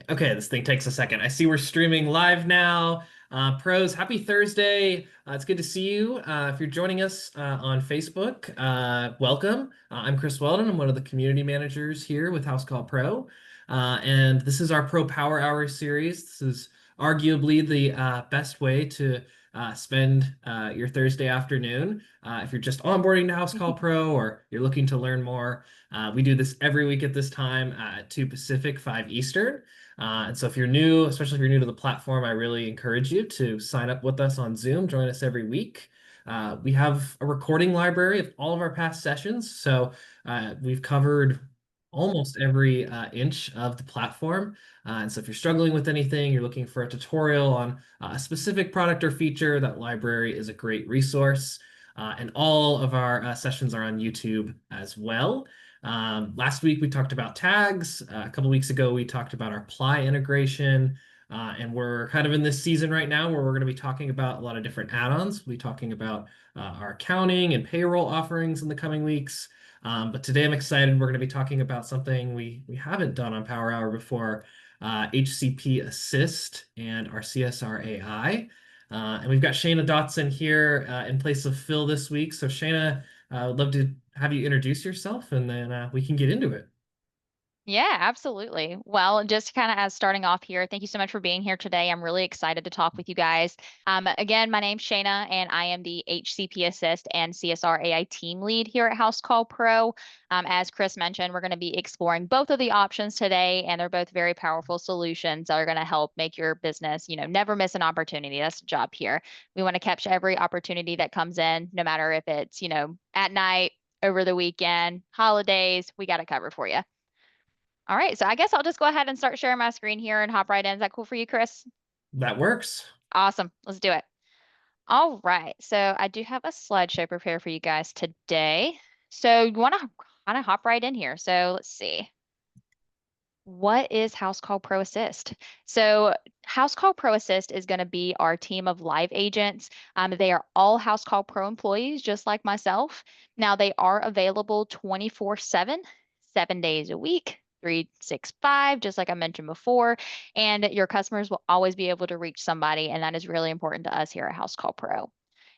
Okay, this thing takes a second. I see we're streaming live now. Pros, happy Thursday. It's good to see you. If you're joining us on Facebook, welcome. I'm Chris Weldon. I'm one of the community managers here with Housecall Pro. And this is our Pro Power Hour series. This is arguably the best way to spend your Thursday afternoon. If you're just onboarding to Housecall Pro or you're looking to learn more, we do this every week at this time at 2 Pacific, 5 Eastern. And so if you're new, especially if you're new to the platform, I really encourage you to sign up with us on Zoom, join us every week. We have a recording library of all of our past sessions. So we've covered almost every inch of the platform. And so if you're struggling with anything, you're looking for a tutorial on a specific product or feature, that library is a great resource. And all of our sessions are on YouTube as well. Last week we talked about tags. A couple weeks ago we talked about our Ply integration. And we're kind of in this season right now where we're going to be talking about a lot of different add-ons. We'll be talking about our accounting and payroll offerings in the coming weeks. But today I'm excited. We're going to be talking about something we haven't done on Power Hour before, HCP Assist and our CSR AI. And we've got Shayna Dotson here in place of Phil this week. So Shayna, I would love to have you introduce yourself and then we can get into it. Yeah, absolutely. Well, just kind of as starting off here, thank you so much for being here today. I'm really excited to talk with you guys. Again, my name's Shayna, and I am the HCP Assist and CSR AI team lead here at Housecall Pro. As Chris mentioned, we're going to be exploring both of the options today, and they're both very powerful solutions that are going to help make your business, never miss an opportunity. That's the job here. We want to capture every opportunity that comes in, no matter if it's, at night, over the weekend, holidays, we got it covered for you. All right, so I guess I'll just go ahead and start sharing my screen here and hop right in. Is that cool for you, Chris? That works. Awesome. Let's do it. All right, so I do have a slideshow prepared for you guys today. So you want to kind of hop right in here. So let's see. What is Housecall Pro Assist? So Housecall Pro Assist is going to be our team of live agents. They are all Housecall Pro employees, just like myself. Now they are available 24/7, 7 days a week, 365, just like I mentioned before. And your customers will always be able to reach somebody, and that is really important to us here at Housecall Pro.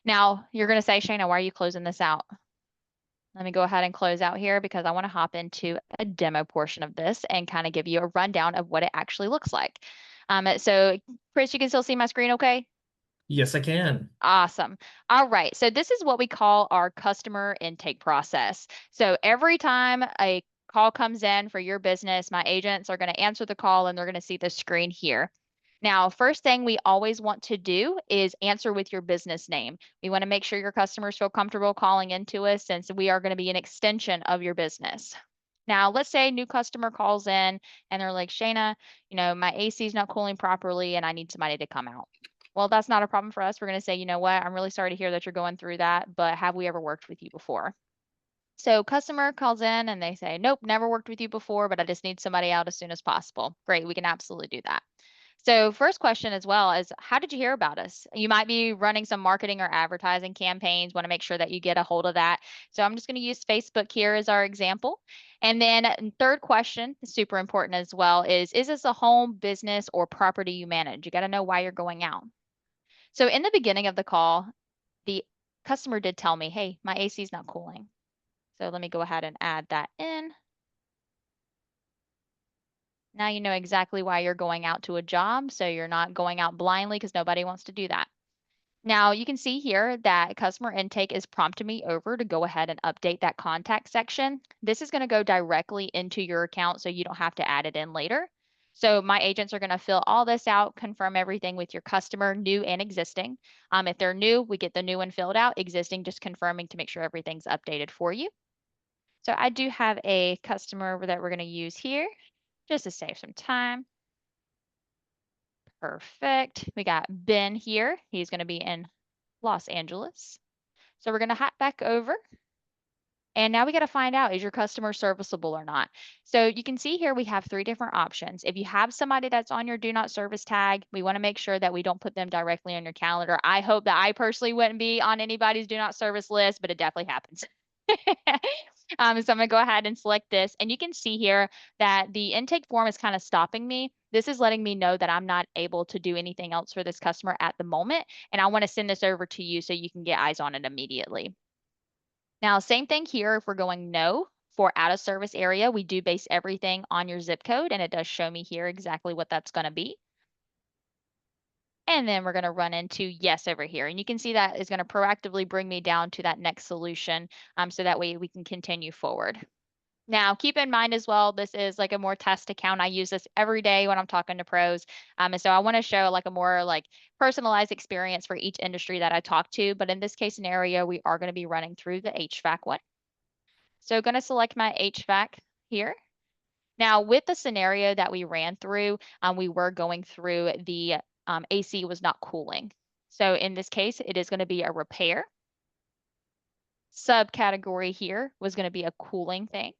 Now you're going to say, Shayna, why are you closing this out? Let me go ahead and close out here because I want to hop into a demo portion of this and kind of give you a rundown of what it actually looks like. So Chris, you can still see my screen okay? Yes, I can. Awesome. All right. So this is what we call our customer intake process. So every time a call comes in for your business, my agents are going to answer the call and they're going to see the screen here. Now, first thing we always want to do is answer with your business name. We want to make sure your customers feel comfortable calling into us since we are going to be an extension of your business. Now, let's say a new customer calls in and they're like, Shayna, my AC is not cooling properly and I need somebody to come out. Well, that's not a problem for us. We're going to say, you know what? I'm really sorry to hear that you're going through that, but have we ever worked with you before? So customer calls in and they say, nope, never worked with you before, but I just need somebody out as soon as possible. Great, we can absolutely do that. So first question as well is, how did you hear about us? You might be running some marketing or advertising campaigns, want to make sure that you get a hold of that. So I'm just going to use Facebook here as our example. And then third question, super important as well, is this a home, business, or property you manage? You got to know why you're going out. So in the beginning of the call, the customer did tell me, hey, my AC is not cooling. So let me go ahead and add that in. Now you know exactly why you're going out to a job, so you're not going out blindly because nobody wants to do that. Now you can see here that customer intake is prompting me over to go ahead and update that contact section. This is going to go directly into your account so you don't have to add it in later. So my agents are going to fill all this out, confirm everything with your customer, new and existing. If they're new, we get the new one filled out, existing just confirming to make sure everything's updated for you. So I do have a customer that we're going to use here just to save some time. Perfect. We got Ben here. He's going to be in Los Angeles. So we're going to hop back over. And now we got to find out, is your customer serviceable or not? So you can see here we have three different options. If you have somebody that's on your do not service tag, we want to make sure that we don't put them directly on your calendar. I hope that I personally wouldn't be on anybody's do not service list, but it definitely happens. So I'm gonna go ahead and select this, and you can see here that the intake form is kind of stopping me. This is letting me know that I'm not able to do anything else for this customer at the moment, and I want to send this over to you so you can get eyes on it immediately. Now, same thing here. If we're going no for out of service area, we do base everything on your zip code, and it does show me here exactly what that's going to be. And then we're going to run into yes over here. And you can see that is going to proactively bring me down to that next solution. So that way we can continue forward. Now, keep in mind as well, this is like a more test account. I use this every day when I'm talking to pros. And so I want to show like a more like personalized experience for each industry that I talk to. But in this case scenario, we are going to be running through the HVAC one. So going to select my HVAC here. Now, with the scenario that we ran through, we were going through the AC was not cooling. So in this case, it is going to be a repair. Subcategory here was going to be a cooling thing.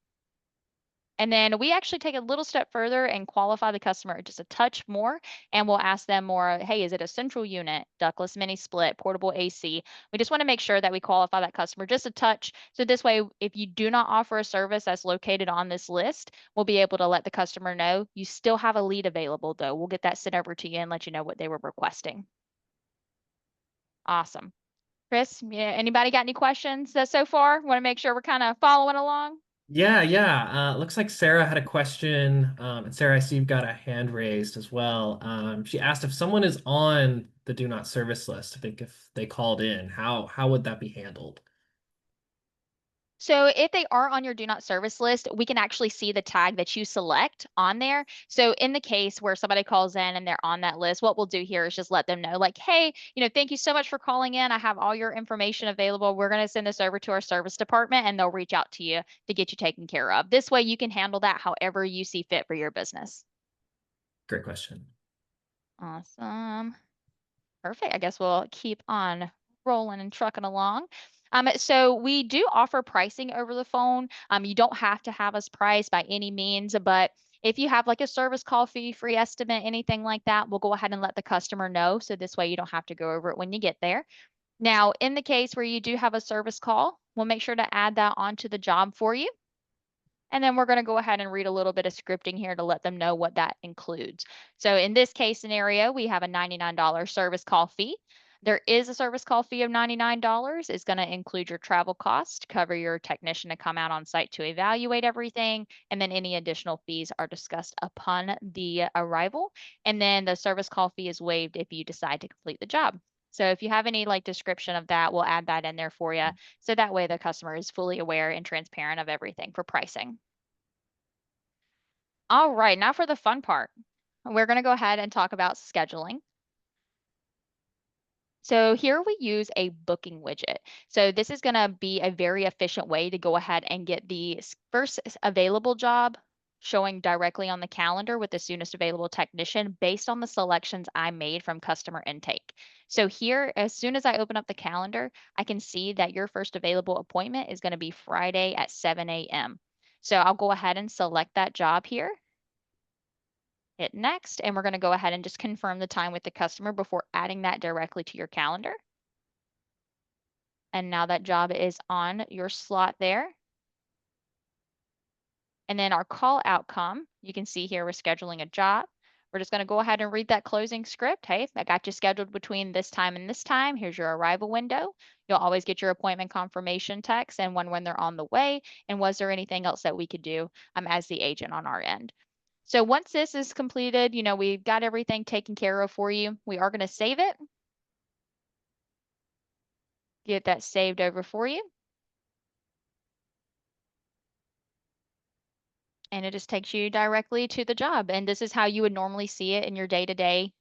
And then we actually take a little step further and qualify the customer just a touch more. And we'll ask them more, hey, is it a central unit, ductless mini split, portable AC? We just want to make sure that we qualify that customer just a touch. So this way, if you do not offer a service that's located on this list, we'll be able to let the customer know you still have a lead available though. We'll get that sent over to you and let you know what they were requesting. Awesome. Chris, yeah, anybody got any questions so far? Want to make sure we're kind of following along? Yeah, yeah. Looks like Sarah had a question. And Sarah, I see you've got a hand raised as well. She asked if someone is on the do not service list, I think if they called in, how would that be handled? So if they are on your do not service list, we can actually see the tag that you select on there. So in the case where somebody calls in and they're on that list, what we'll do here is just let them know like, hey, thank you so much for calling in. I have all your information available. We're going to send this over to our service department and they'll reach out to you to get you taken care of. This way you can handle that however you see fit for your business. Great question. Awesome. Perfect. I guess we'll keep on rolling and trucking along. So we do offer pricing over the phone. You don't have to have us price by any means, but if you have like a service call fee, free estimate, anything like that, we'll go ahead and let the customer know. So this way you don't have to go over it when you get there. Now, in the case where you do have a service call, we'll make sure to add that onto the job for you. And then we're going to go ahead and read a little bit of scripting here to let them know what that includes. So in this case scenario, we have a $99 service call fee. There is a service call fee of $99. It's going to include your travel cost, cover your technician to come out on site to evaluate everything, and then any additional fees are discussed upon the arrival. And then the service call fee is waived if you decide to complete the job. So if you have any like description of that, we'll add that in there for you. So that way the customer is fully aware and transparent of everything for pricing. All right, now for the fun part. We're going to go ahead and talk about scheduling. So here we use a booking widget. So this is going to be a very efficient way to go ahead and get the first available job showing directly on the calendar with the soonest available technician based on the selections I made from customer intake. So here, as soon as I open up the calendar, I can see that your first available appointment is going to be Friday at 7 a.m. So I'll go ahead and select that job here. Hit next, and we're going to go ahead and just confirm the time with the customer before adding that directly to your calendar. And now that job is on your slot there. And then our call outcome, you can see here we're scheduling a job. We're just going to go ahead and read that closing script. Hey, I got you scheduled between this time and this time. Here's your arrival window. You'll always get your appointment confirmation text and when they're on the way. And was there anything else that we could do as the agent on our end? So once this is completed, we've got everything taken care of for you. We are going to save it. Get that saved over for you. And it just takes you directly to the job. And this is how you would normally see it in your day-to-day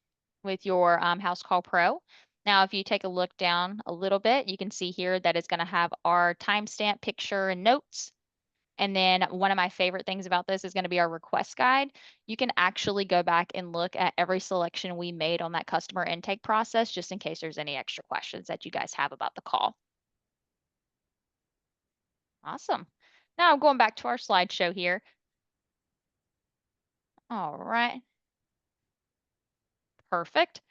with your Housecall Pro. Now, if you take a look down a little bit, you can see here that it's going to have our timestamp picture and notes. And then one of my favorite things about this is going to be our request guide. You can actually go back and look at every selection we made on that customer intake process, just in case there's any extra questions that you guys have about the call. Awesome. Now I'm going back to our slideshow here. All right. Perfect.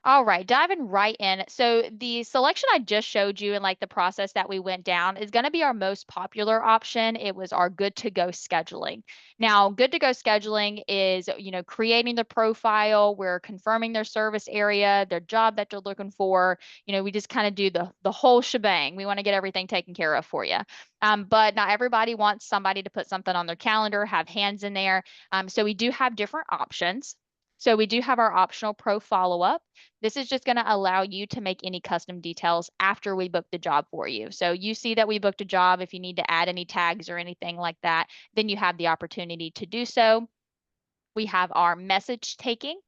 All right, diving right in. So the selection I just showed you and like the process that we went down is going to be our most popular option. It was our good to go scheduling. Now, good to go scheduling is, creating the profile, we're confirming their service area, their job that you're looking for. We just kind of do the whole shebang. We want to get everything taken care of for you. But not everybody wants somebody to put something on their calendar, have hands in there. So we do have different options. So we do have our optional pro follow-up. This is just going to allow you to make any custom details after we book the job for you. So you see that we booked a job. If you need to add any tags or anything like that, then you have the opportunity to do so. We have our message taking.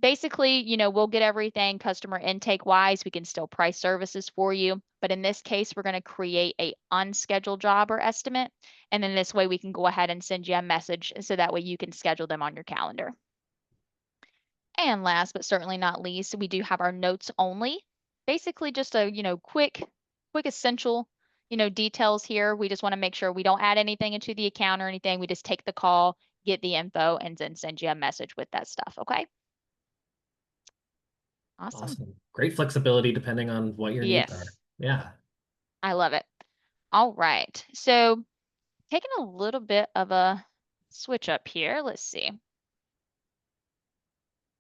Basically, we'll get everything customer intake wise. We can still price services for you. But in this case, we're going to create a unscheduled job or estimate. And then this way we can go ahead and send you a message so that way you can schedule them on your calendar. And last but certainly not least, we do have our notes only. Basically just a, quick essential, details here. We just want to make sure we don't add anything into the account or anything. We just take the call, get the info, and then send you a message with that stuff. Okay. Awesome. Awesome. Great flexibility depending on what your needs are. Yes, Yeah. I love it. All right. So taking a little bit of a switch up here. Let's see.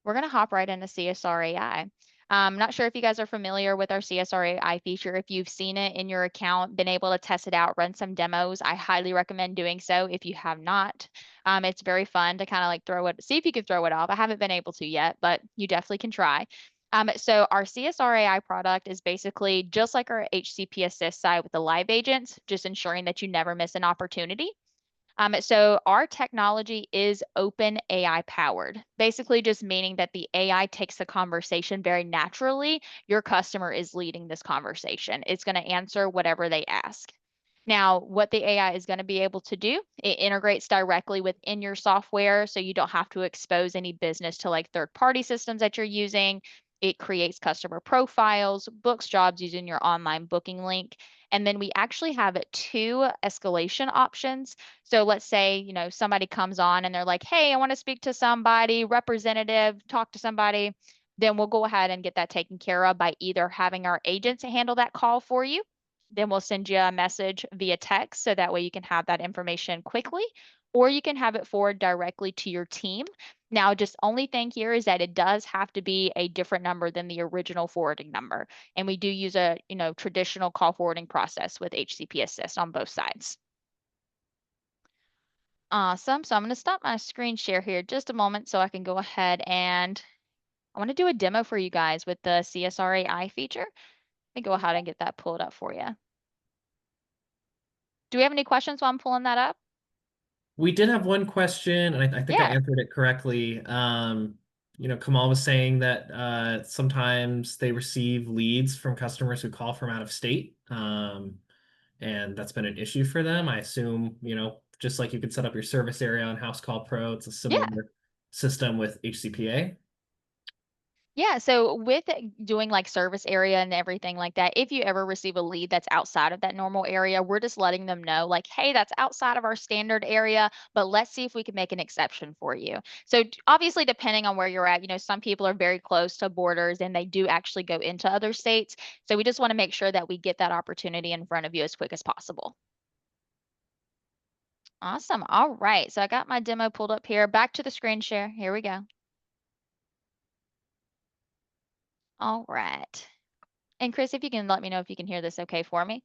We're going to hop right into CSR AI. I'm not sure if you guys are familiar with our CSR AI feature. If you've seen it in your account, been able to test it out, run some demos, I highly recommend doing so if you have not. It's very fun to kind of like see if you can throw it off. I haven't been able to yet, but you definitely can try. So our CSR AI product is basically just like our HCP Assist side with the live agents, just ensuring that you never miss an opportunity. So our technology is open AI powered, basically just meaning that the AI takes the conversation very naturally. Your customer is leading this conversation. It's going to answer whatever they ask. Now, what the AI is going to be able to do, it integrates directly within your software, so you don't have to expose any business to like third-party systems that you're using. It creates customer profiles, books jobs using your online booking link. And then we actually have two escalation options. So let's say, somebody comes on and they're like, hey, I want to speak to somebody, representative, talk to somebody. Then we'll go ahead and get that taken care of by either having our agents handle that call for you. Then we'll send you a message via text so that way you can have that information quickly, or you can have it forward directly to your team. Now, just only thing here is that it does have to be a different number than the original forwarding number. And we do use a, traditional call forwarding process with HCP Assist on both sides. Awesome. So I'm going to stop my screen share here just a moment so I can go ahead and I want to do a demo for you guys with the CSR AI feature. Let me go ahead and get that pulled up for you. Do we have any questions while I'm pulling that up? We did have one question, and I think I Yeah. answered it correctly. Kamal was saying that sometimes they receive leads from customers who call from out of state, and that's been an issue for them. I assume, just like you could set up your service area on Housecall Pro, it's a Yeah. similar system with HCPA. Yeah, so with doing like service area and everything like that, if you ever receive a lead that's outside of that normal area, we're just letting them know like, hey, that's outside of our standard area, but let's see if we can make an exception for you. So obviously, depending on where you're at, some people are very close to borders and they do actually go into other states. So we just want to make sure that we get that opportunity in front of you as quick as possible. Awesome. All right. So I got my demo pulled up here. Back to the screen share. Here we go. All right. And Chris, if you can let me know if you can hear this okay for me.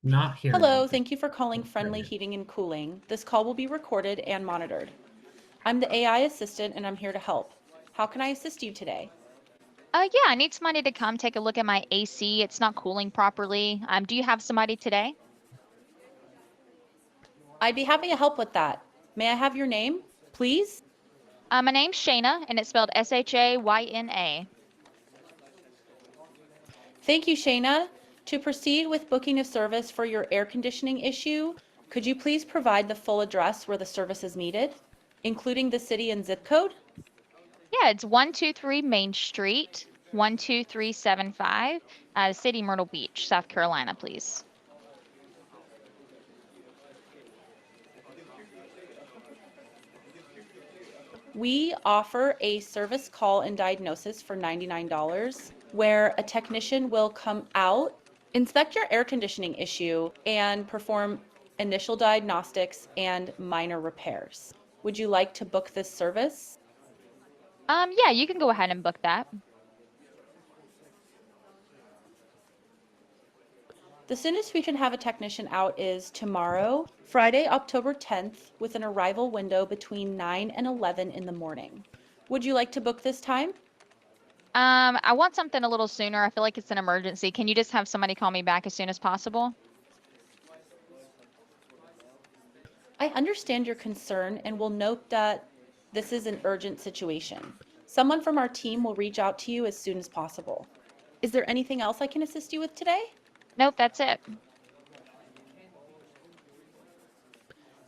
Not hearing Hello, anything. thank you for calling Oh, there we Friendly go. Heating and Cooling. This call will be recorded and monitored. I'm the AI assistant and I'm here to help. How can I assist you today? Yeah, I need somebody to come take a look at my AC. It's not cooling properly. Do you have somebody today? I'd be happy to help with that. May I have your name, please? My name's Shayna, and it's spelled Shayna. Thank you, Shayna. To proceed with booking a service for your air conditioning issue, could you please provide the full address where the service is needed, including the city and zip code? Yeah, it's 123 Main Street, 12375, City, Myrtle Beach, South Carolina, please. We offer a service call and diagnosis for $99, where a technician will come out, inspect your air conditioning issue, and perform initial diagnostics and minor repairs. Would you like to book this service? Yeah, you can go ahead and book that. The soonest we can have a technician out is tomorrow, Friday, October 10th, with an arrival window between 9 and 11 in the morning. Would you like to book this time? I want something a little sooner. I feel like it's an emergency. Can you just have somebody call me back as soon as possible? I understand your concern and will note that this is an urgent situation. Someone from our team will reach out to you as soon as possible. Is there anything else I can assist you with today? Nope, that's it.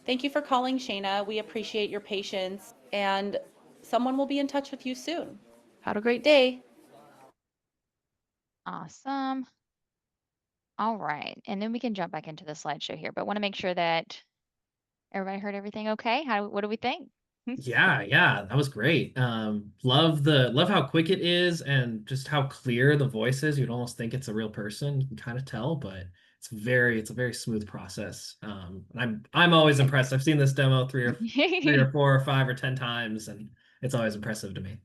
Thank you for calling, Shayna. We appreciate your patience, and someone will be in touch with you soon. Have a great day. Awesome. All right. And then we can jump back into the slideshow here, but want to make sure that everybody heard everything okay. What do we think? Yeah, that was great. Love how quick it is and just how clear the voice is. You'd almost think it's a real person. You can kind of tell, but it's a very smooth process. I'm always impressed. I've seen this demo three or four or five or 10 times, and it's always impressive to me.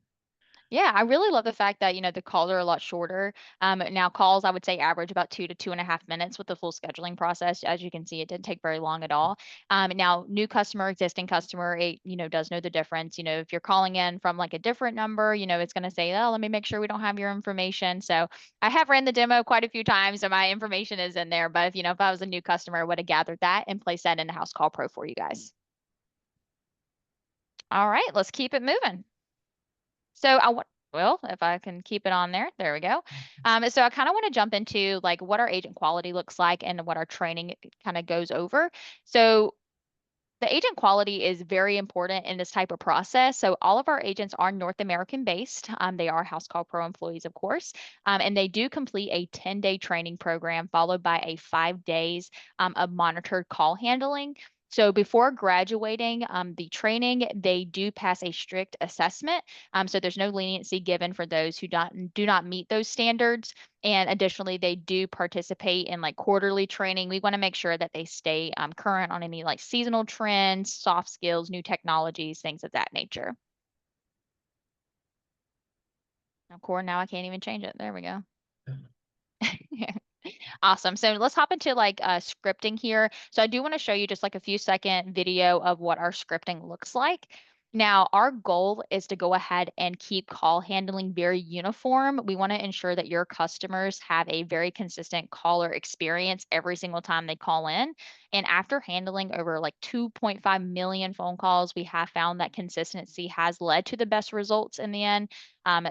Yeah, I really love the fact that, the calls are a lot shorter. Now calls, I would say average about 2 to 2.5 minutes with the full scheduling process. As you can see, it didn't take very long at all. Now new customer, existing customer, it, does know the difference. If you're calling in from like a different number, it's going to say, oh, let me make sure we don't have your information. So I have ran the demo quite a few times and my information is in there. But if I was a new customer, I would have gathered that and placed that in the Housecall Pro for you guys. All right, let's keep it moving. So well, if I can keep it on there, there we go. So I kind of want to jump into like what our agent quality looks like and what our training kind of goes over. So the agent quality is very important in this type of process. So all of our agents are North American based. They are Housecall Pro employees, of course, and they do complete a 10-day training program followed by a 5 days of monitored call handling. So before graduating the training, they do pass a strict assessment. So there's no leniency given for those who do not meet those standards. And additionally, they do participate in like quarterly training. We want to make sure that they stay current on any like seasonal trends, soft skills, new technologies, things of that nature. Of course, now I can't even change it. There we go. Awesome. So let's hop into like scripting here. So I do want to show you just like a few second video of what our scripting looks like. Now, our goal is to go ahead and keep call handling very uniform. We want to ensure that your customers have a very consistent caller experience every single time they call in. And after handling over like 2.5 million phone calls, we have found that consistency has led to the best results in the end.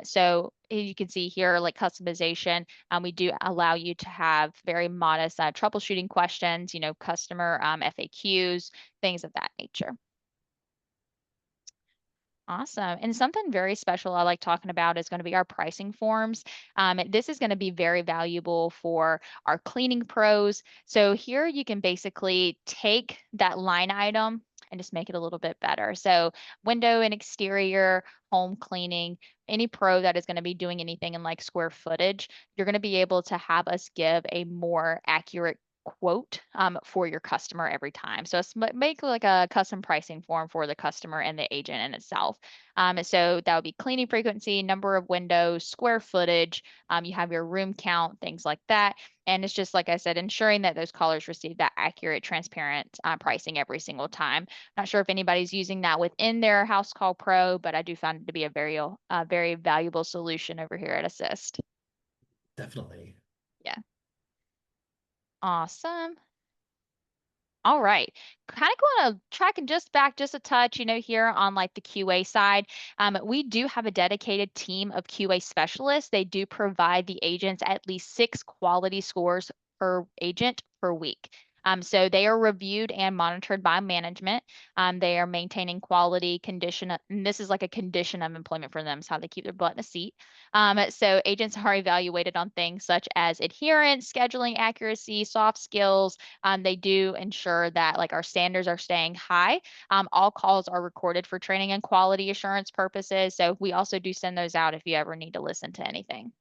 So you can see here, like customization, we do allow you to have very modest troubleshooting questions, customer FAQs, things of that nature. Awesome. And something very special I like talking about is going to be our pricing forms. This is going to be very valuable for our cleaning pros. So here you can basically take that line item and just make it a little bit better. So window and exterior, home cleaning, any pro that is going to be doing anything in like square footage, you're going to be able to have us give a more accurate quote for your customer every time. So it's make like a custom pricing form for the customer and the agent in itself. So that would be cleaning frequency, number of windows, square footage. You have your room count, things like that. And it's just like I said, ensuring that those callers receive that accurate, transparent pricing every single time. Not sure if anybody's using that within their Housecall Pro, but I do find it to be a very valuable solution over here at Assist. Definitely. Yeah. Awesome. All right. Kind of going to tracking just back just a touch, here on like the QA side. We do have a dedicated team of QA specialists. They do provide the agents at least 6 quality scores per agent per week. So they are reviewed and monitored by management. They are maintaining quality condition, and this is like a condition of employment for them. It's how they keep their butt in a seat. So agents are evaluated on things such as adherence, scheduling accuracy, soft skills. They do ensure that like our standards are staying high. All calls are recorded for training and quality assurance purposes. So we also do send those out if you ever need to listen to anything.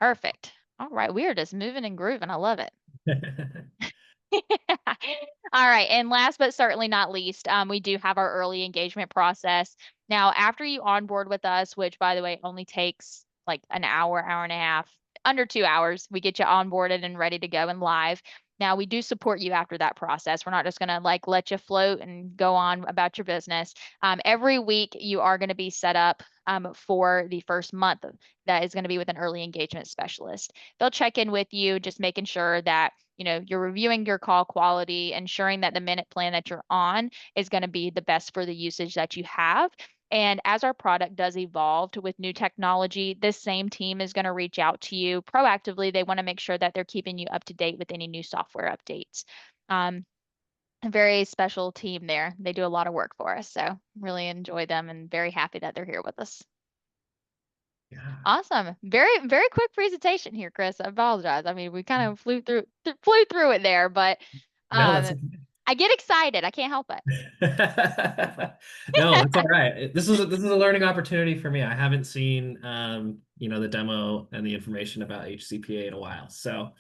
Perfect. All right. We are just moving and grooving. I love it. All right. And last but certainly not least, we do have our early engagement process. Now, after you onboard with us, which by the way only takes like an hour, hour and a half, under 2 hours, we get you onboarded and ready to go and live. Now, we do support you after that process. We're not just going to like let you float and go on about your business. Every week, you are going to be set up for the first month. That is going to be with an early engagement specialist. They'll check in with you, just making sure that you're reviewing your call quality, ensuring that the minute plan that you're on is going to be the best for the usage that you have. And as our product does evolve with new technology, this same team is going to reach out to you proactively. They want to make sure that they're keeping you up to date with any new software updates. A very special team there. They do a lot of work for us. So really enjoy them and very happy that they're here with us. Yeah. Awesome. Very, very quick presentation here, Chris. I apologize. I mean, we kind of flew through it there, but No, that's I get excited. I can't help it. no, that's all right. This is a learning opportunity for me. I haven't seen the demo and the information about HCPA in a while, so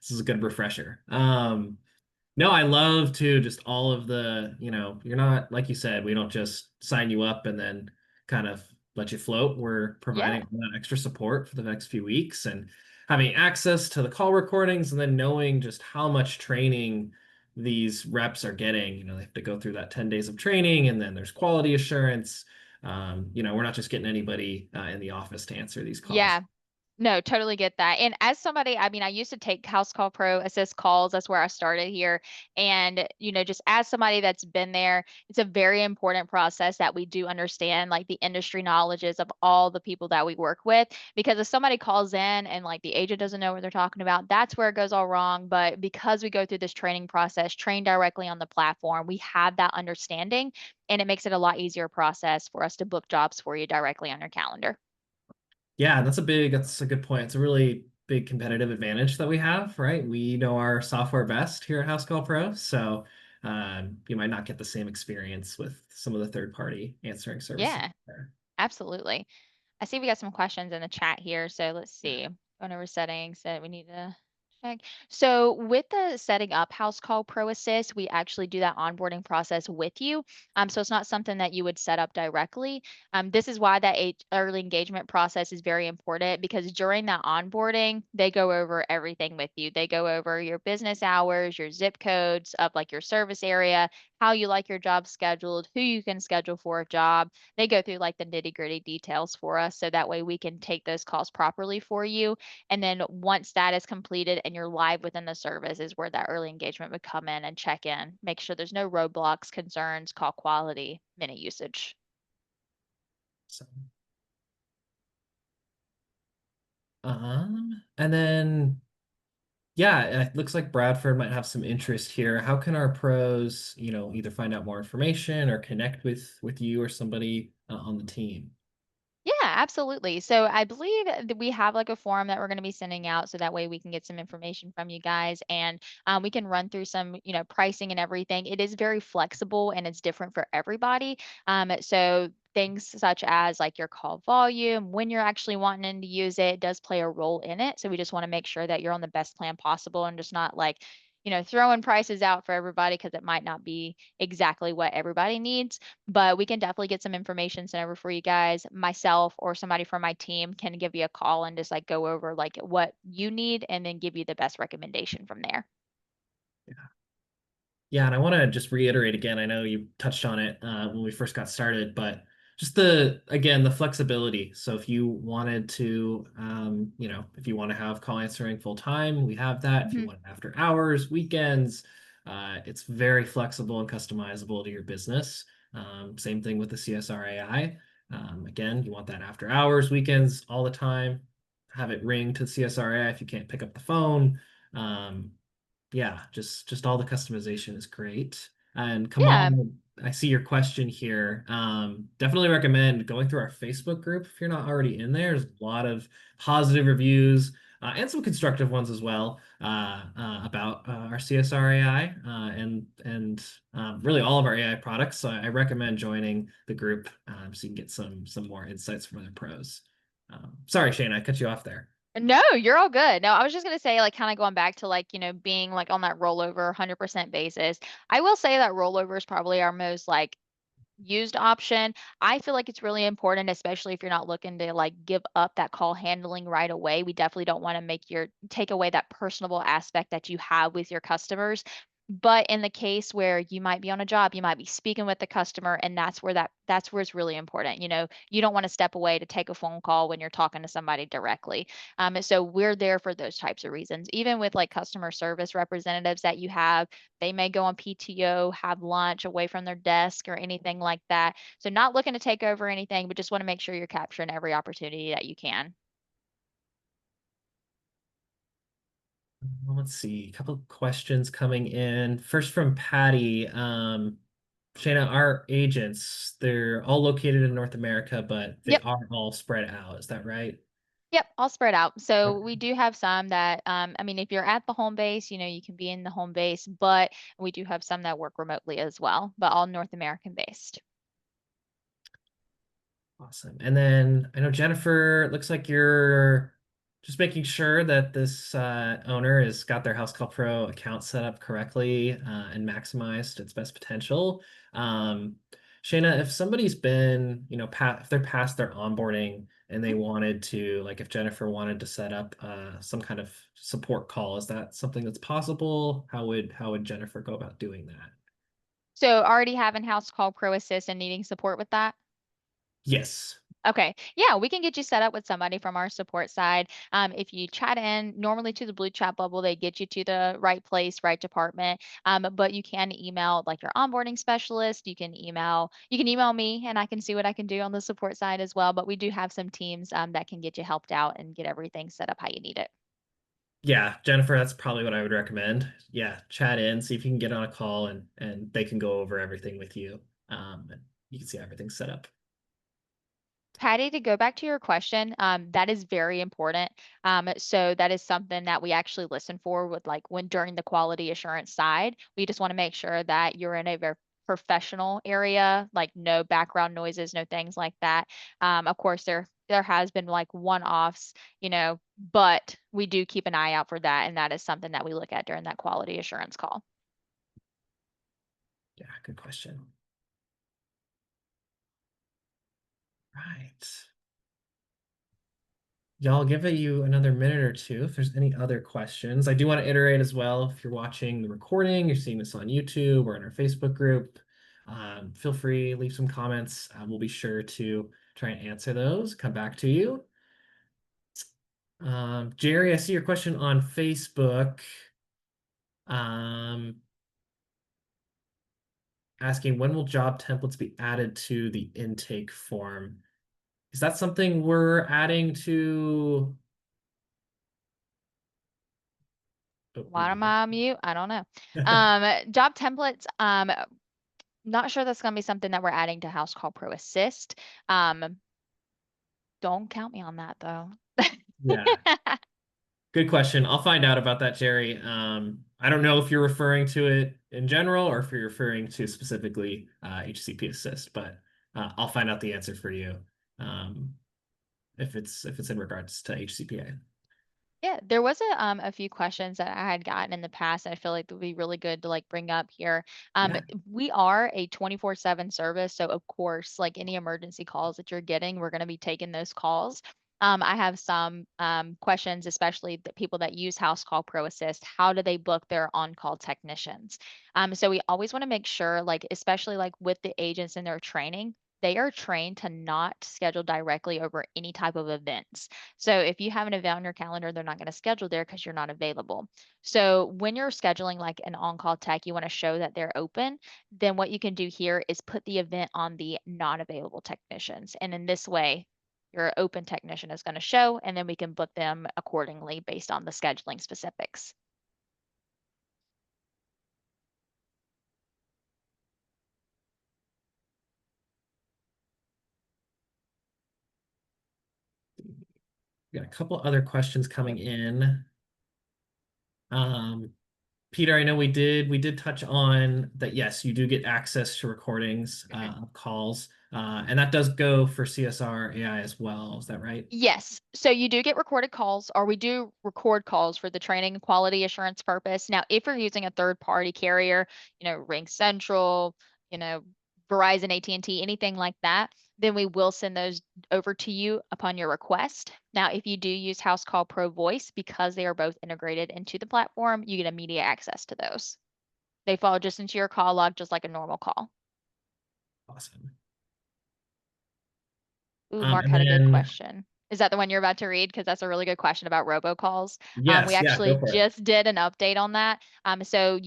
this is a good refresher. No, I love to just all of the, you're not, like you said, we don't just sign you up and then kind of let you float. We're Yeah. providing all that extra support for the next few weeks and having access to the call recordings and then knowing just how much training these reps are getting. They have to go through that 10 days of training and then there's quality assurance. We're not just getting anybody in the office to answer these calls. Yeah. No, totally get that. And as somebody, I mean, I used to take Housecall Pro assist calls. That's where I started here. And, just as somebody that's been there, it's a very important process that we do understand like the industry knowledges of all the people that we work with. Because if somebody calls in and like the agent doesn't know what they're talking about, that's where it goes all wrong. But because we go through this training process, train directly on the platform, we have that understanding and it makes it a lot easier process for us to book jobs for you directly on your calendar. Yeah, that's a good point. It's a really big competitive advantage that we have, right? We know our software best here at Housecall Pro, so you might not get the same experience with some of the third-party answering services Yeah, there. absolutely. I see we got some questions in the chat here. So let's Yeah. see. Going over settings that we need to check. So with the setting up House Call Pro Assist, we actually do that onboarding process with you. So it's not something that you would set up directly. This is why that early engagement process is very important because during that onboarding, they go over everything with you. They go over your business hours, your zip codes of like your service area, how you like your job scheduled, who you can schedule for a job. They go through like the nitty gritty details for us so that way we can take those calls properly for you. And then once that is completed and you're live within the service is where that early engagement would come in and check in, make sure there's no roadblocks, concerns, call quality, minute usage. So, and then yeah, it looks like Bradford might have some interest here. How can our pros, either find out more information or connect with you or somebody on the team? Yeah, absolutely. So I believe that we have like a form that we're going to be sending out so that way we can get some information from you guys and we can run through some, pricing and everything. It is very flexible and it's different for everybody. So things such as like your call volume, when you're actually wanting to use it, does play a role in it. So we just want to make sure that you're on the best plan possible and just not like, throwing prices out for everybody because it might not be exactly what everybody needs, but we can definitely get some information sent over for you guys. Myself or somebody from my team can give you a call and just like go over like what you need and then give you the best recommendation from there. Yeah, and I want to just reiterate again, I know you touched on it when we first got started, but just again, the flexibility. So if you wanted to, if you want to have call answering full time, we have that. If you Mhm. want it after hours, weekends, it's very flexible and customizable to your business. Same thing with the CSR AI. Again, you want that after hours, weekends, all the time. Have it ring to CSR AI if you can't pick up the phone. Yeah, just all the customization is great. And Yeah. Kamal, I see your question here. Definitely recommend going through our Facebook group if you're not already in there. There's a lot of positive reviews and some constructive ones as well about our CSR AI and really all of our AI products. So I recommend joining the group so you can get some more insights from other pros. Sorry, Shane, I cut you off there. No, you're all good. No, I was just gonna say, like, kind of going back to like, being like on that rollover 100% basis. I will say that rollover is probably our most like used option. I feel like it's really important, especially if you're not looking to like give up that call handling right away. We definitely don't want to take away that personable aspect that you have with your customers. But in the case where you might be on a job, you might be speaking with the customer, and that's where it's really important. You don't want to step away to take a phone call when you're talking to somebody directly. So we're there for those types of reasons. Even with like customer service representatives that you have, they may go on PTO, have lunch away from their desk or anything like that. So not looking to take over anything, but just want to make sure you're capturing every opportunity that you can. Well, let's see, a couple of questions coming in. First from Patty. Shayna, our agents, they're all located in North America, but they Yep. are all spread out. Is that right? Yep, all spread out. So Okay. we do have some that, I mean, if you're at the home base, you can be in the home base, but we do have some that work remotely as well, but all North American based. Awesome. And then I know Jennifer, it looks like you're just making sure that this owner has got their Housecall Pro account set up correctly and maximized its best potential. Um, Shayna, if somebody's been, if they're past their onboarding and they wanted to, like if Jennifer wanted to set up some kind of support call, is that something that's possible? How would Jennifer go about doing that? So already having House Call Pro Assist and needing support with that? Yes. Okay. Yeah, we can get you set up with somebody from our support side. If you chat in normally to the blue chat bubble, they get you to the right place, right department. But you can email like your onboarding specialist. You can email me and I can see what I can do on the support side as well. But we do have some teams that can get you helped out and get everything set up how you need it. Yeah, Jennifer, that's probably what I would recommend. Yeah, chat in, see if you can get on a call and they can go over everything with you. And you can see how everything's set up. Patty, to go back to your question, that is very important. So that is something that we actually listen for with like when during the quality assurance side. We just want to make sure that you're in a very professional area, like no background noises, no things like that. Of course, there has been like one-offs, but we do keep an eye out for that, and that is something that we look at during that quality assurance call. Yeah, good question. Right. Y'all give it you another minute or two if there's any other questions. I do want to iterate as well. If you're watching the recording, you're seeing this on YouTube or in our Facebook group, feel free, leave some comments. We'll be sure to try and answer those, come back to you. Jerry, I see your question on Facebook. Um, Asking when will job templates be added to the intake form? Is that something we're adding to? Oh, Why am I on mute? I don't know. Job templates, not sure that's going to be something that we're adding to House Call Pro Assist. Um, don't count me on that though. Yeah, good question. I'll find out about that, Jerry. I don't know if you're referring to it in general or if you're referring to specifically HCP Assist, but I'll find out the answer for you um, if it's in regards to HCPA. Yeah, there was a few questions that I had gotten in the past that I feel like would be really good to like bring up here. Yeah. We are a 24/7 service, so of course, like any emergency calls that you're getting, we're going to be taking those calls. I have some questions, especially the people that use House Call Pro Assist. How do they book their on-call technicians? So we always want to make sure, like especially like with the agents in their training, they are trained to not schedule directly over any type of events. So if you have an event on your calendar, they're not going to schedule there because you're not available. So when you're scheduling like an on-call tech, you want to show that they're open. Then what you can do here is put the event on the not available technicians. And in this way, your open technician is going to show, and then we can book them accordingly based on the scheduling specifics. We got a couple other questions coming in. Peter, I know we did touch on that. Yes, you do get access to recordings of calls, and that does go for CSR AI as well. Is that right? Yes. So you do get recorded calls, or we do record calls for the training and quality assurance purpose. Now, if you're using a third party carrier, Ring Central, you know, Verizon, AT&T, anything like that, then we will send those over to you upon your request. Now, if you do use Housecall Pro Voice, because they are both integrated into the platform, you get immediate access to those. They fall just into your call log, just like a normal call. Awesome. Ooh, Mark And had a good then question. Is that the one you're about to read? Because that's a really good question about robocalls. We yes, yeah, actually go for it. just did an update on that. So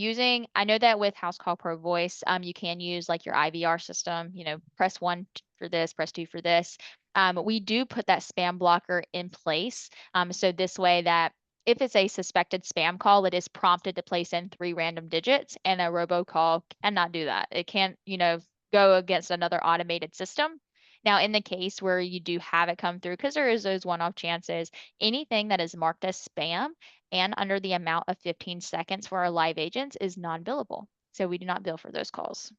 I know that with Housecall Pro Voice, you can use like your IVR system, press one for this, press two for this. We do put that spam blocker in place. So this way that if it's a suspected spam call, it is prompted to place in 3 random digits, and a robocall cannot do that. It can't, go against another automated system. Now, in the case where you do have it come through, because there is those one-off chances, anything that is marked as spam and under the amount of 15 seconds for our live agents is non-billable. So we do not bill for those calls.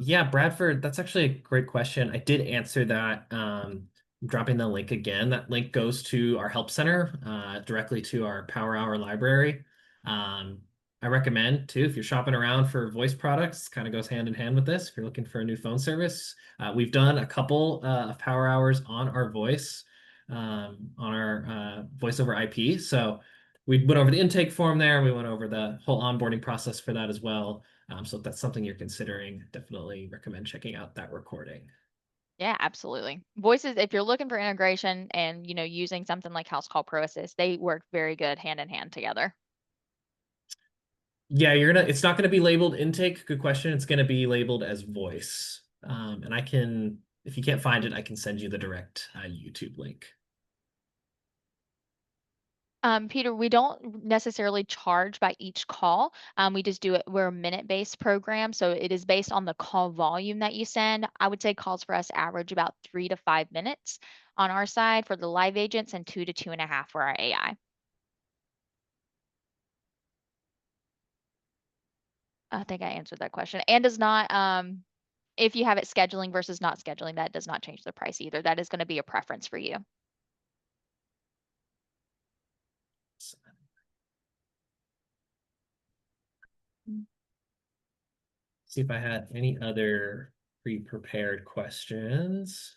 Yeah, Bradford, that's actually a great question. I did answer that. I'm dropping the link again. That link goes to our help center, directly to our Power Hour library. I recommend too, if you're shopping around for voice products, kind of goes hand in hand with this. If you're looking for a new phone service, we've done a couple of Power Hours on our voice, on our voice over IP. So we went over the intake form there. We went over the whole onboarding process for that as well. So if that's something you're considering, definitely recommend checking out that recording. Yeah, absolutely. Voices, if you're looking for integration and, using something like Housecall Pro Assist, they work very good hand in hand together. Yeah, it's not gonna be labeled intake. Good question. It's gonna be labeled as voice. And if you can't find it, I can send you the direct YouTube link. Peter, we don't necessarily charge by each call. We just do it. We're a minute-based program, so it is based on the call volume that you send. I would say calls for us average about 3 to 5 minutes on our side for the live agents, and 2 to 2.5 for our AI. I think I answered that question. And does not, if you have it scheduling versus not scheduling, that does not change the price either. That is going to be a preference for you. See if I had any other pre-prepared questions.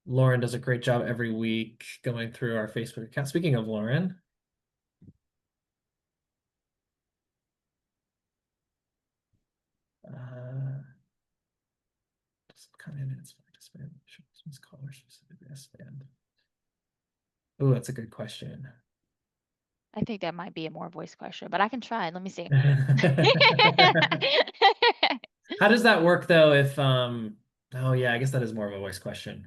Lauren does a great job every week going through our Facebook account. Speaking of Lauren, come in and it's participant. Caller specifically as spam. Oh, that's a good question. I think that might be a more voice question, but I can try. Let me see. How does that work though if oh yeah, I guess that is more of a voice question.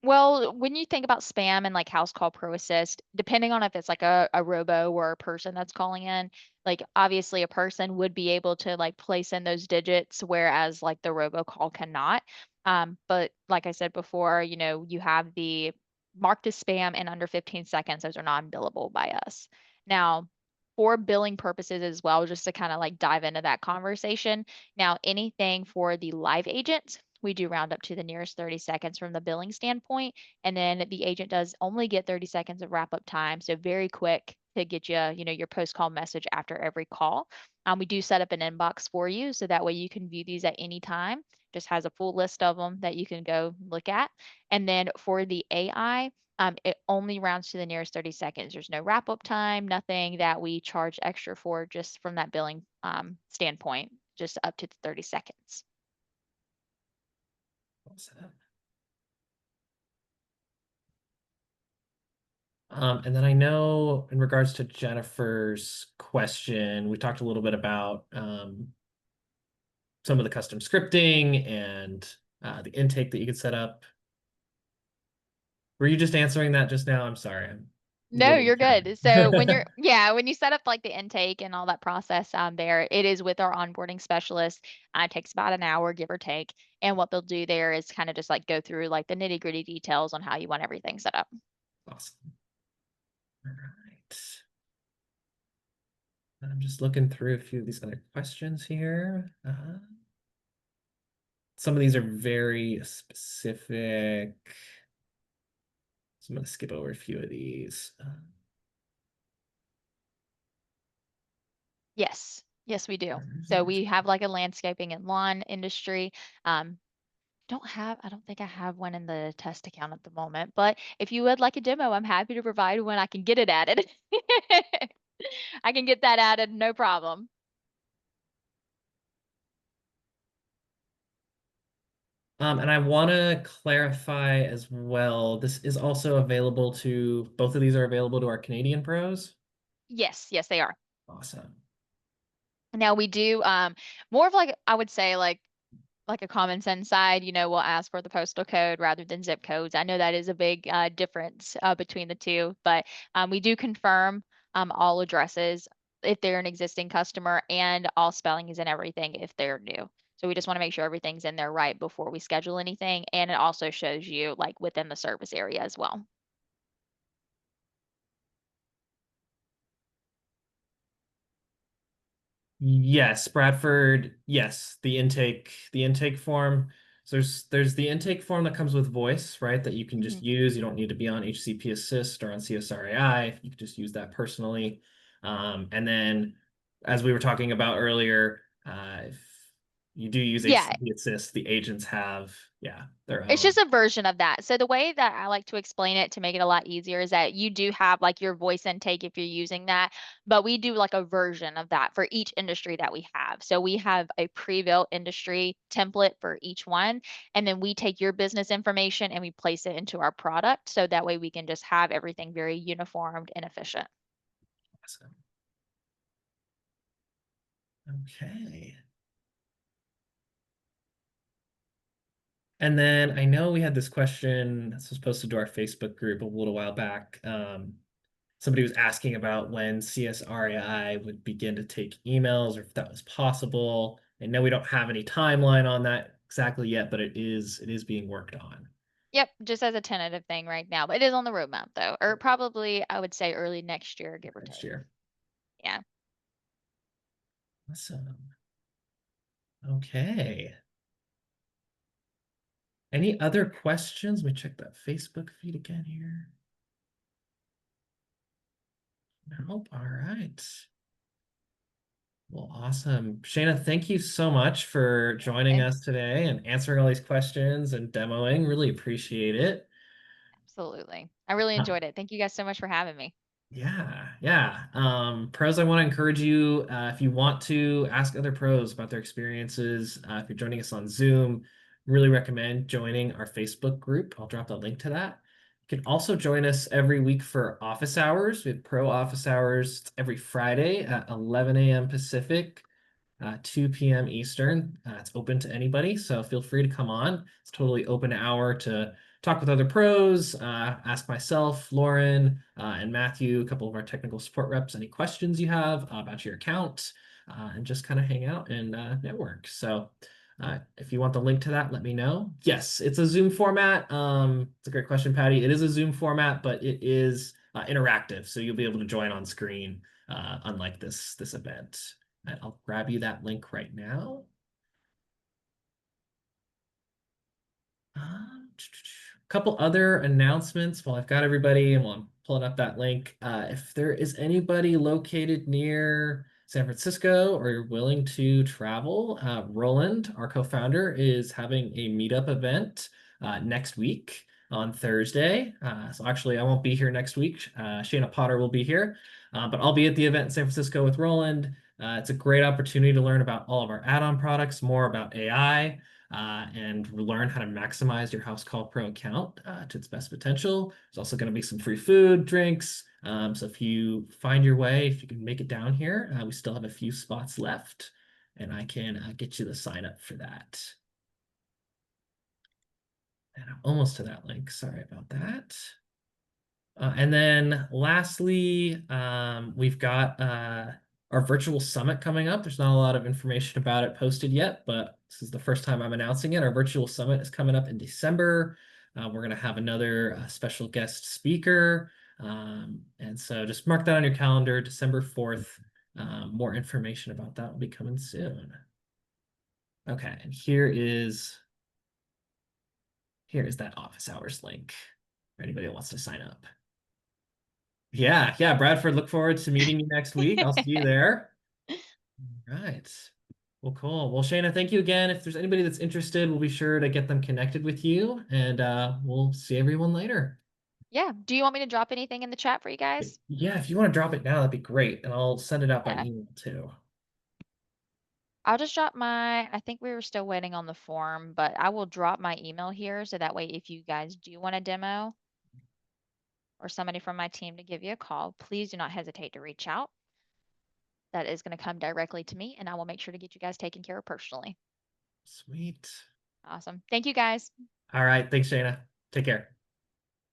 Well, when you think about spam and like Housecall Pro Assist, depending on if it's like a robo or a person that's calling in, like obviously a person would be able to like place in those digits, whereas like the robocall cannot. But like I said before, you have the marked as spam and under 15 seconds, those are non-billable by us. Now, for billing purposes as well, just to kind of like dive into that conversation. Now, anything for the live agents, we do round up to the nearest 30 seconds from the billing standpoint. And then the agent does only get 30 seconds of wrap up time. So very quick to get you, your post call message after every call. We do set up an inbox for you. So that way you can view these at any time. Just has a full list of them that you can go look at. And then for the AI, it only rounds to the nearest 30 seconds. There's no wrap up time, nothing that we charge extra for just from that billing standpoint, just up to 30 seconds. And then I know in regards to Jennifer's question, we talked a little bit about some of the custom scripting and the intake that you could set up. Were you just answering that just now? I'm sorry. No, little you're term. good. So when you're, yeah, when you set up like the intake and all that process there, it is with our onboarding specialist. It takes about an hour, give or take. And what they'll do there is kind of just like go through like the nitty-gritty details on how you want everything set up. Awesome. All right. I'm just looking through a few of these other questions here. Some of these are very specific. So I'm going to skip over a few of these. Yes. Yes, we do. So we have like a landscaping and lawn industry. I don't think I have one in the test account at the moment, but if you would like a demo, I'm happy to provide one. I can get it added. I can get that added, no problem. And I want to clarify as well, this is also available to, both of these are available to our Canadian pros. Yes, yes, they are. Awesome. Now we do more of like I would say like a common sense side, we'll ask for the postal code rather than zip codes. I know that is a big difference between the two, but we do confirm all addresses if they're an existing customer and all spellings and everything if they're new. So we just want to make sure everything's in there right before we schedule anything. And it also shows you like within the service area as well. Yes, Bradford. Yes, the intake form. So there's the intake form that comes with voice, right? That you can just Mhm. use. You don't need to be on HCP Assist or on CSR AI. You can just use that personally. And then, as we were talking about earlier, if you do use Yeah, HCP Assist, the agents have, yeah, their it's own. just a version of that. So the way that I like to explain it to make it a lot easier is that you do have like your voice intake if you're using that, but we do like a version of that for each industry that we have. So we have a pre-built industry template for each one, and then we take your business information and we place it into our product. So that way we can just have everything very uniformed and efficient. Awesome. Okay. And then I know we had this question that's supposed to do our Facebook group a little while back. Somebody was asking about when CSRAI would begin to take emails or if that was possible. I know we don't have any timeline on that exactly yet, but it is being worked on Yep, just as a tentative thing right now, but it is on the roadmap though, or probably I would say early next year, give or next take. year. Yeah. Awesome. Okay. Any other questions? Let me check that Facebook feed again here. Nope. All right. Well, awesome. Shayna, thank you so much for joining Okay. us today and answering all these questions and demoing. Really appreciate it. Absolutely. I really Uh, enjoyed it. Thank you guys so much for having me. yeah, yeah. Pros, I want to encourage you, if you want to ask other pros about their experiences, if you're joining us on Zoom, really recommend joining our Facebook group. I'll drop the link to that. You can also join us every week for office hours. We have pro office hours every Friday at 11 a.m. Pacific, 2 p.m. Eastern. It's open to anybody, so feel free to come on. It's a totally open hour to talk with other pros, ask myself, Lauren, and Matthew, a couple of our technical support reps, any questions you have about your account, and just kind of hang out and network. So if you want the link to that, let me know. Yes, it's a Zoom format. It's a great question, Patty. It is a Zoom format, but it is interactive, so you'll be able to join on screen, unlike this event. And I'll grab you that link right now. A couple other announcements while I've got everybody and while I'm pulling up that link. If there is anybody located near San Francisco or you're willing to travel, Roland, our co-founder, is having a meetup event next week on Thursday. So actually, I won't be here next week. Shayna Potter will be here, but I'll be at the event in San Francisco with Roland. It's a great opportunity to learn about all of our add-on products, more about AI, and learn how to maximize your Housecall Pro account to its best potential. There's also going to be some free food, drinks. So if you find your way, if you can make it down here, we still have a few spots left, and I can get you the sign up for that. And I'm almost to that link. Sorry about that. And then lastly, we've got our virtual summit coming up. There's not a lot of information about it posted yet, but this is the first time I'm announcing it. Our virtual summit is coming up in December. We're going to have another special guest speaker. And so just mark that on your calendar, December 4th. More information about that will be coming soon. Okay, and here is that office hours link for anybody who wants to sign up. Yeah, Bradford, look forward to meeting you next week. I'll see you there. All right. Well, cool. Well, Shayna, thank you again. If there's anybody that's interested, we'll be sure to get them connected with you, and we'll see everyone later. Yeah. Do you want me to drop anything in the chat for you guys? Yeah, if you want to drop it now, that'd be great, and I'll send it out by Yeah. email too. I'll just drop I think we were still waiting on the form, but I will drop my email here so that way if you guys do want a demo or somebody from my team to give you a call, please do not hesitate to reach out. That is going to come directly to me and I will make sure to get you guys taken care of personally. Sweet. Awesome. Thank you guys. All right. Thanks, Shayna. Take care.